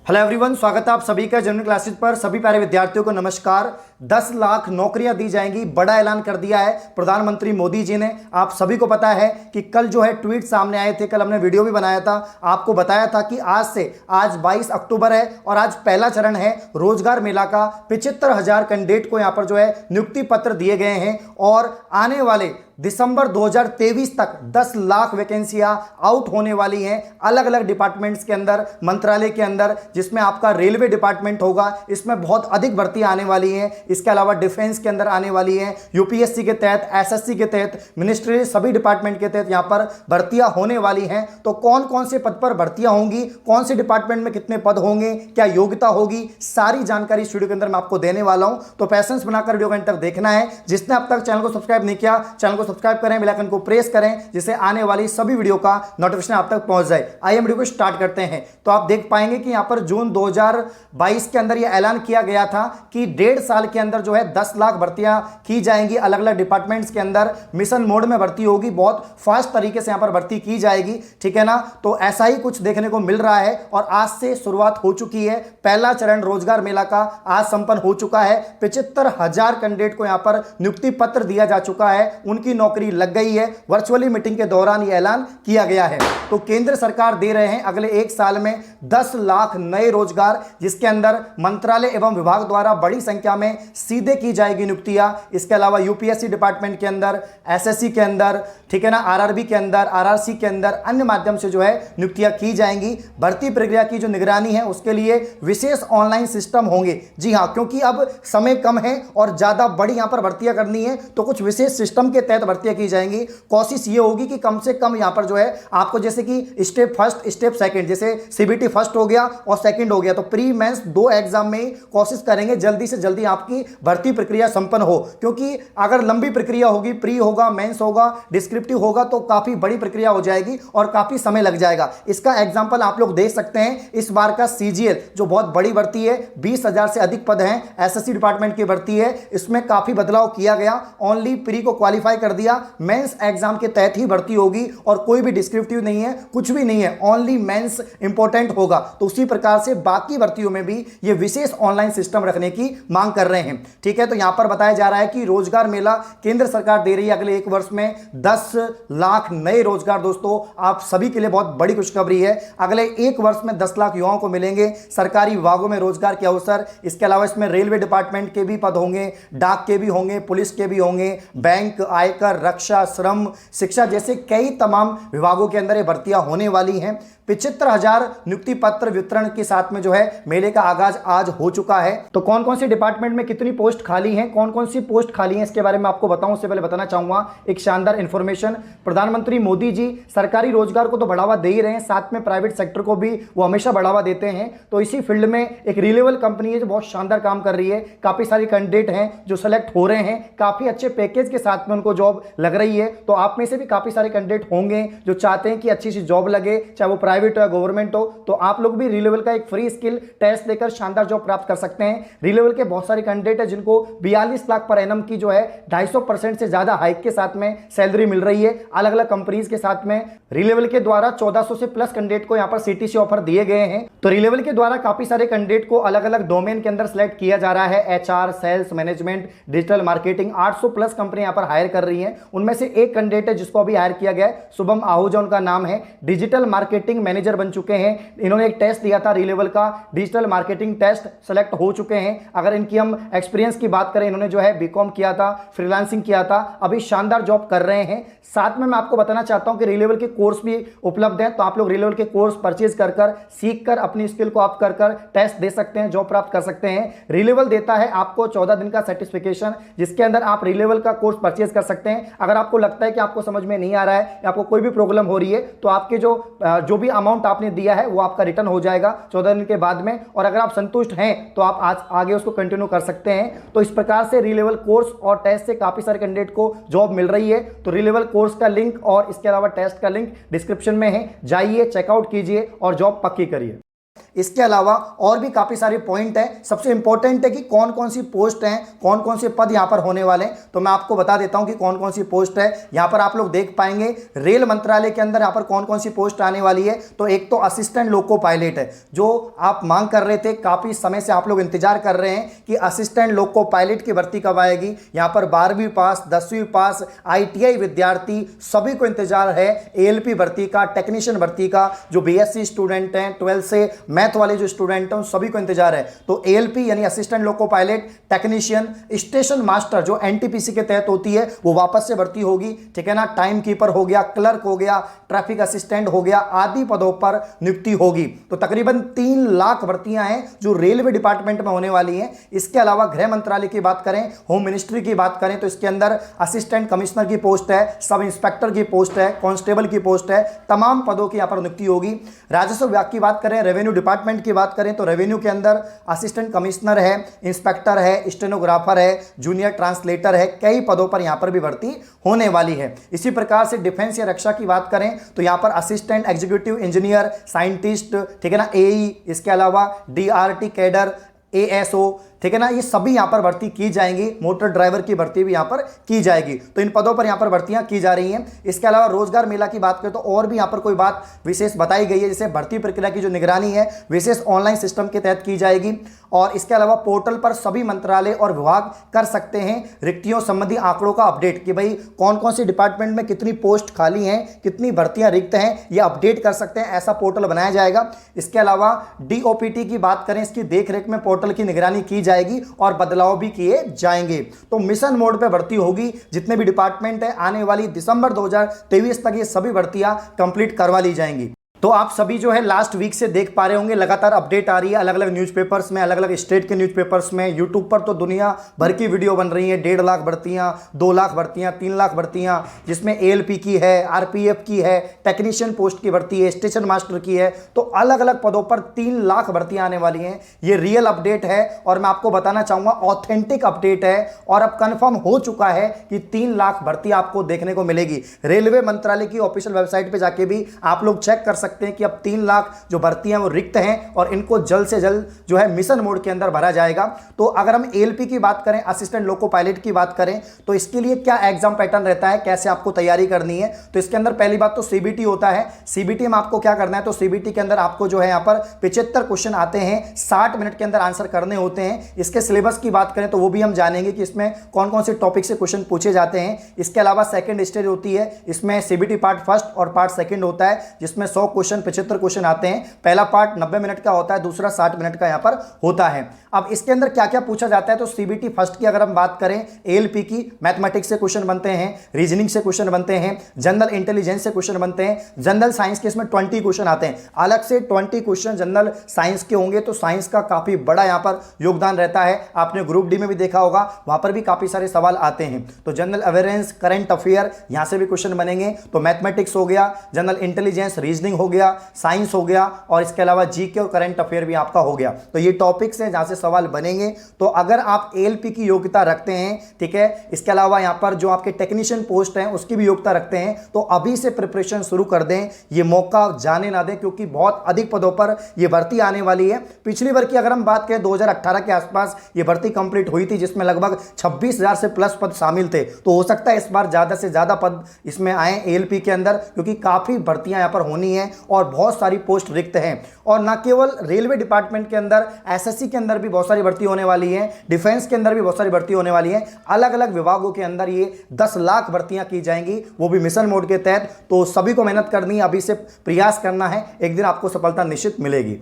Hello everyone, स्वागत है आप सभी का जनरल क्लासेस पर। सभी प्यारे विद्यार्थियों को नमस्कार। 10 लाख नौकरियां दी जाएंगी, बड़ा ऐलान कर दिया है प्रधानमंत्री मोदी जी ने। आप सभी को पता है कि कल जो है ट्वीट सामने आए थे, कल हमने वीडियो भी बनाया था, आपको बताया था कि आज 22 अक्टूबर है और आज पहला चरण है रोजगार मेला का। 75,000 कैंडिडेट को यहां पर जो है नियुक्ति पत्र दिए गए हैं और आने वाले दिसंबर 2023 तक 10 लाख वैकेंसियां आउट होने वाली हैं अलग अलग डिपार्टमेंट्स के अंदर, मंत्रालय के अंदर, जिसमें आपका रेलवे डिपार्टमेंट होगा, इसमें बहुत अधिक भर्ती आने वाली हैं। इसके अलावा डिफेंस के अंदर आने वाली हैं, यूपीएससी के तहत, एसएससी के तहत, मिनिस्ट्री, सभी डिपार्टमेंट के तहत यहां पर भर्तियां होने वाली हैं। तो कौन कौन से पद पर भर्तियां होंगी, कौन से डिपार्टमेंट में कितने पद होंगे, क्या योग्यता होगी, सारी जानकारी इस वीडियो के अंदर मैं आपको देने वाला हूं। तो पैसेंस बनाकर वीडियो के अंत तक देखना है। जिसने अब तक चैनल को सब्सक्राइब नहीं किया, चैनल को सब्सक्राइब करें, बेल आइकन को प्रेस करें, जिससे आने वाली सभी वीडियो का नोटिफिकेशन आप तक पहुंच जाए। आइए वीडियो को स्टार्ट करते हैं। तो आप देख पाएंगे कि यहां पर जून 2022 के अंदर यह ऐलान किया गया था कि 1.5 साल के अंदर जो है 10 लाख भर्तियां की जाएंगी अलग अलग डिपार्टमेंट्स के अंदर। मिशन मोड में भर्ती होगी, बहुत फास्ट तरीके से यहां पर भर्ती की जाएगी, ठीक है ना। तो ऐसा ही कुछ देखने को मिल रहा है और आज से शुरुआत हो चुकी है। पहला चरण रोजगार मेला का आज संपन्न हो चुका है। 75,000 कैंडिडेट को यहां पर नियुक्ति पत्र दिया जा चुका है, उनकी नौकरी लग गई है। वर्चुअली मीटिंग के दौरान यह ऐलान किया गया है। तो केंद्र सरकार दे रहे हैं अगले 1 साल में 10 लाख नए रोजगार, जिसके अंदर मंत्रालय एवं विभाग द्वारा बड़ी संख्या में सीधे की जाएगी नियुक्तियां। इसके अलावा यूपीएससी डिपार्टमेंट के अंदर, एसएससी के अंदर, ठीक है ना, आरआरबी के अंदर, आरआरसी के अंदर, अन्य माध्यम से जो है नियुक्तियां की जाएंगी। भर्ती प्रक्रिया की जो निगरानी है उसके लिए विशेष ऑनलाइन सिस्टम होंगे। जी हां, क्योंकि अब समय कम है और ज्यादा बड़ी यहां पर भर्तियां करनी है, तो कुछ विशेष सिस्टम के तहत भर्तियां की जाएंगी। कोशिश ये होगी कि कम से कम यहां पर जो है आपको, जैसे कि स्टेप फर्स्ट, स्टेप सेकंड, जैसे सीबीटी फर्स्ट हो गया और सेकंड हो गया, तो प्री मेंस 2 एग्जाम में कोशिश करेंगे जल्दी से जल्दी आपकी भर्ती प्रक्रिया संपन्न हो। क्योंकि अगर लंबी प्रक्रिया होगी, प्री होगा, मेंस होगा, डिस्क्रिप्टिव होगा, तो काफी बड़ी प्रक्रिया हो जाएगी और काफी समय लग जाएगा। इसका एग्जांपल आप लोग देख सकते हैं। इस बार का सीजीएल जो बहुत बड़ी भर्ती है, 20,000 से अधिक पद हैं, एसएससी डिपार्टमेंट की भर्ती है, इसमें काफी बदलाव किया गया। ओनली प्री को क्वालिफाई कर दिया, मेंस एग्जाम के तहत ही भर्ती होगी और कोई भी डिस्क्रिप्टिव नहीं है, कुछ भी नहीं है, ओनली मेंस इंपॉर्टेंट होगा। तो उसी प्रकार से बाकी भर्तियों में भी ये विशेष ऑनलाइन सिस्टम रखने की मांग कर रहे हैं, ठीक है। तो यहां पर बताया जा रहा है कि रोजगार मेला केंद्र सरकार दे रही है अगले 1 वर्ष में 10 लाख नए रोजगार। दोस्तों, आप सभी के लिए बहुत बड़ी खुशखबरी है। अगले 1 वर्ष में 10 लाख युवाओं को मिलेंगे सरकारी विभागों में रोजगार के अवसर। इसके अलावा इसमें रेलवे डिपार्टमेंट के भी पद होंगे, डाक के भी होंगे, पुलिस के भी होंगे, बैंक, आयकर, रक्षा, श्रम, शिक्षा जैसे कई तमाम विभागों के अंदर ये भर्तियां होने वाली हैं। 75,000 नियुक्ति पत्र वितरण के साथ में जो है मेले का आगाज आज हो चुका है। तो कौन कौन से डिपार्टमेंट में कितनी पोस्ट खाली हैं, कौन कौन सी पोस्ट खाली हैं, इसके बारे में आपको बताऊं। उससे पहले बताना चाहूंगा एक शानदार इंफॉर्मेशन। प्रधानमंत्री मोदी जी सरकारी रोजगार को तो बढ़ावा दे ही रहे हैं, साथ में प्राइवेट सेक्टर को भी वो हमेशा बढ़ावा देते हैं। तो इसी फील्ड में एक रिलेबल कंपनी है जो बहुत शानदार काम कर रही है। काफी सारे कैंडिडेट हैं जो सेलेक्ट हो रहे हैं, काफी अच्छे पैकेज के साथ में उनको जॉब लग रही है। तो आप में से भी काफी सारे कैंडिडेट होंगे जो चाहते हैं कि अच्छी सी जॉब लगे, चाहे वो प्राइवेट या गवर्नमेंट हो। तो आप लोग भी रीलेवल का एक फ्री स्किल टेस्ट देकर शानदार जॉब प्राप्त कर सकते हैं। रीलेवल के बहुत सारे कैंडिडेट है जिनको 42 लाख पर एनम की जो है 250% से ज्यादा हाइक के साथ में सैलरी मिल रही है अलग अलग कंपनीज के साथ में। रीलेवल के द्वारा 1400 से प्लस कैंडिडेट को यहां पर सीटीसी ऑफर दिए गए हैं। तो रीलेवल के द्वारा काफी सारे कैंडिडेट को अलग अलग डोमेन के अंदर सिलेक्ट किया जा रहा है। HR, sales, management, digital marketing, 800 plus company यहां पर हायर कर रही है। उनमें से एक कैंडिडेट है जिसको अभी हायर किया गया है, शुभम आहूजा उनका नाम है, डिजिटल मार्केटिंग मैनेजर बन चुके हैं। इन्होंने एक टेस्ट दिया था रीलेवल का, डिजिटल मार्केटिंग टेस्ट, सेलेक्ट हो चुके हैं। अगर इनकी हम एक्सपीरियंस की बात करें, इन्होंने जो है बीकॉम किया था, फ्रीलांसिंग किया था, अभी शानदार जॉब कर रहे हैं। साथ में मैं आपको बताना चाहता हूं कि रीलेवल के कोर्स भी उपलब्ध हैं। तो आप लोग रीलेवल के कोर्स परचेज कर सीख कर अपनी स्किल को आप कर टेस्ट दे सकते हैं, जॉब प्राप्त कर सकते हैं। रीलेवल देता है आपको 14 दिन का सर्टिफिकेशन, जिसके अंदर आप रीलेवल का कोर्स परचेज कर सकते हैं। अगर आपको लगता है कि आपको समझ में नहीं आ रहा है या आपको कोई भी प्रॉब्लम हो रही है, तो आपके जो भी अमाउंट आपने दिया है वो आपका रिटर्न हो जाएगा 14 दिन के बाद में। और अगर आप संतुष्ट हैं तो आप आज आगे उसको कंटिन्यू कर सकते हैं। तो इस प्रकार से रीलेवल कोर्स और टेस्ट से काफी सारे कैंडिडेट को जॉब मिल रही है। तो रीलेवल कोर्स का लिंक और इसके अलावा टेस्ट का लिंक डिस्क्रिप्शन में है, जाइए, चेकआउट कीजिए और जॉब पक्की करिए। इसके अलावा और भी काफ़ी सारे पॉइंट हैं। सबसे इंपॉर्टेंट है कि कौन कौन सी पोस्ट हैं, कौन कौन से पद यहाँ पर होने वाले हैं। तो मैं आपको बता देता हूँ कि कौन कौन सी पोस्ट है। यहाँ पर आप लोग देख पाएंगे रेल मंत्रालय के अंदर यहाँ पर कौन कौन सी पोस्ट आने वाली है। तो एक तो असिस्टेंट लोको पायलट है, जो आप मांग कर रहे थे, काफ़ी समय से आप लोग इंतजार कर रहे हैं कि असिस्टेंट लोको पायलट की भर्ती कब आएगी। यहाँ पर 12वीं पास, 10वीं पास, ITI विद्यार्थी सभी को इंतजार है ALP भर्ती का, टेक्नीशियन भर्ती का। जो BSc स्टूडेंट हैं, 12 से मैथ वाले जो स्टूडेंट हैं, सभी को इंतजार है। तो ALP यानी assistant loco pilot, technician, station master जो NTPC के तहत होती है वो वापस से भर्ती होगी, ठीक है ना। टाइम कीपर हो गया, क्लर्क हो गया, ट्रैफिक असिस्टेंट हो गया, आदि पदों पर नियुक्ति होगी। तो तकरीबन 3 लाख भर्तियां हैं जो रेलवे डिपार्टमेंट में होने वाली हैं। इसके अलावा गृह मंत्रालय की बात करें, होम मिनिस्ट्री की बात करें तो इसके अंदर असिस्टेंट कमिश्नर की पोस्ट है, सब इंस्पेक्टर की पोस्ट है, कांस्टेबल की पोस्ट है, तमाम पदों की यहां पर नियुक्ति होगी। राजस्व विभाग की बात करें, रेवेन्यू डिपार्टमेंट की बात करें तो रेवेन्यू के अंदर असिस्टेंट कमिश्नर है, इंस्पेक्टर है, स्टेनोग्राफर है, जूनियर ट्रांसलेटर है, कई पदों पर यहां पर भी भर्ती होने वाली है। इसी प्रकार से डिफेंस या रक्षा की बात करें तो यहां पर असिस्टेंट एग्जीक्यूटिव इंजीनियर, साइंटिस्ट, ठीक है ना, AE, इसके अलावा DRT कैडर, ASO, ठीक है ना, ये सभी यहां पर भर्ती की जाएंगी। मोटर ड्राइवर की भर्ती भी यहां पर की जाएगी। तो इन पदों पर यहां पर भर्तियां की जा रही हैं। इसके अलावा रोजगार मेला की बात करें तो और भी यहां पर कोई बात विशेष बताई गई है, जैसे भर्ती प्रक्रिया की जो निगरानी है विशेष ऑनलाइन सिस्टम के तहत की जाएगी। और इसके अलावा पोर्टल पर सभी मंत्रालय और विभाग कर सकते हैं रिक्तियों संबंधी आंकड़ों का अपडेट, कि भाई कौन कौन से डिपार्टमेंट में कितनी पोस्ट खाली हैं, कितनी भर्तियां रिक्त हैं, ये अपडेट कर सकते हैं। ऐसा पोर्टल बनाया जाएगा। इसके अलावा DOPT की बात करें, इसकी देखरेख में पोर्टल की निगरानी की जाएगी और बदलाव भी किए जाएंगे। तो मिशन मोड पे भर्ती होगी। जितने भी डिपार्टमेंट है आने वाली दिसंबर 2023 तक ये सभी भर्तियां कंप्लीट करवा ली जाएंगी। तो आप सभी जो है लास्ट वीक से देख पा रहे होंगे, लगातार अपडेट आ रही है अलग अलग न्यूज़पेपर्स में, अलग अलग स्टेट के न्यूज़पेपर्स में। यूट्यूब पर तो दुनिया भर की वीडियो बन रही है। 1.5 लाख भर्तियां, 2 लाख भर्तियां, 3 लाख भर्तियां, जिसमें ALP की है, RPF की है, टेक्नीशियन पोस्ट की भर्ती है, स्टेशन मास्टर की है। तो अलग अलग पदों पर 3 लाख भर्तियां आने वाली हैं। ये रियल अपडेट है और मैं आपको बताना चाहूंगा ऑथेंटिक अपडेट है। और अब कंफर्म हो चुका है कि 3 लाख भर्ती आपको देखने को मिलेगी। रेलवे मंत्रालय की ऑफिशियल वेबसाइट पर जाके भी आप लोग चेक कर सकते हैं कि अब 3 लाख जो भर्तियां वो रिक्त हैं और इनको जल्द से जल्द जो है मिशन मोड के अंदर भरा जाएगा। तो अगर हम ALP की बात करें, असिस्टेंट लोको पायलट की बात करें, तो इसके लिए क्या एग्जाम पैटर्न रहता है, कैसे आपको तैयारी करनी है। तो इसके अंदर पहली बात तो CBT होता है। CBT में आपको क्या करना है, तो CBT के अंदर आपको जो है यहाँ पर 75 क्वेश्चन आते हैं, 60 मिनट के अंदर आंसर करने होते हैं। इसके सिलेबस की बात करें तो वो भी हम जानेंगे कि इसमें कौन कौन से टॉपिक से क्वेश्चन पूछे जाते हैं। इसके अलावा सेकंड स्टेज होती है, इसमें CBT पार्ट फर्स्ट और पार्ट सेकंड होता है, जिसमें 100 क्वेश्चन 75 क्वेश्चन आते हैं। पहला पार्ट 90 मिनट का होता है, दूसरा 60 मिनट का यहां पर होता है। अब इसके अंदर क्या क्या पूछा जाता है, तो CBT फर्स्ट की अगर हम बात करें, ALP की मैथमेटिक्स से क्वेश्चन बनते हैं, रीजनिंग से क्वेश्चन बनते हैं, जनरल इंटेलिजेंस से क्वेश्चन बनते हैं, जनरल साइंस के इसमें 20 क्वेश्चन आते हैं। अलग से 20 क्वेश्चन जनरल साइंस के होंगे। तो साइंस का काफी बड़ा यहां पर योगदान रहता है। आपने ग्रुप डी में भी देखा होगा, वहां पर भी काफी सारे सवाल आते हैं। तो जनरल अवेयरनेस, करंट अफेयर, यहां से भी क्वेश्चन बनेंगे। तो मैथमेटिक्स हो गया, जनरल इंटेलिजेंस, रीजनिंग हो गया, साइंस हो गया, और इसके अलावा जीके और करंट अफेयर भी आपका हो गया। तो ये टॉपिक्स हैं जहां से सवाल बनेंगे। तो अगर आप ALP की योग्यता रखते हैं, ठीक है, इसके अलावा यहां पर जो आपके टेक्नीशियन पोस्ट हैं उसकी भी योग्यता रखते हैं, तो अभी से प्रिपरेशन शुरू कर दें। ये मौका जाने ना दें, क्योंकि बहुत अधिक पदों पर यह भर्ती आने वाली है। पिछली बार की अगर हम बात करें 2018 के आसपास ये भर्ती कंप्लीट हुई थी, जिसमें लगभग 26,000 से प्लस पद शामिल थे। तो हो सकता है इस बार ज्यादा से ज्यादा पद इसमें आए ALP के अंदर, क्योंकि काफी भर्तियां यहां पर होनी है और बहुत सारी पोस्ट रिक्त हैं। और न केवल रेलवे डिपार्टमेंट के अंदर, SSC के अंदर भी बहुत सारी भर्ती होने वाली है, डिफेंस के अंदर भी बहुत सारी भर्ती होने वाली है। अलग अलग विभागों के अंदर ये 10 लाख भर्तियां की जाएंगी, वो भी मिशन मोड के तहत। तो सभी को मेहनत करनी है, अभी से प्रयास करना है, एक दिन आपको सफलता निश्चित मिलेगी।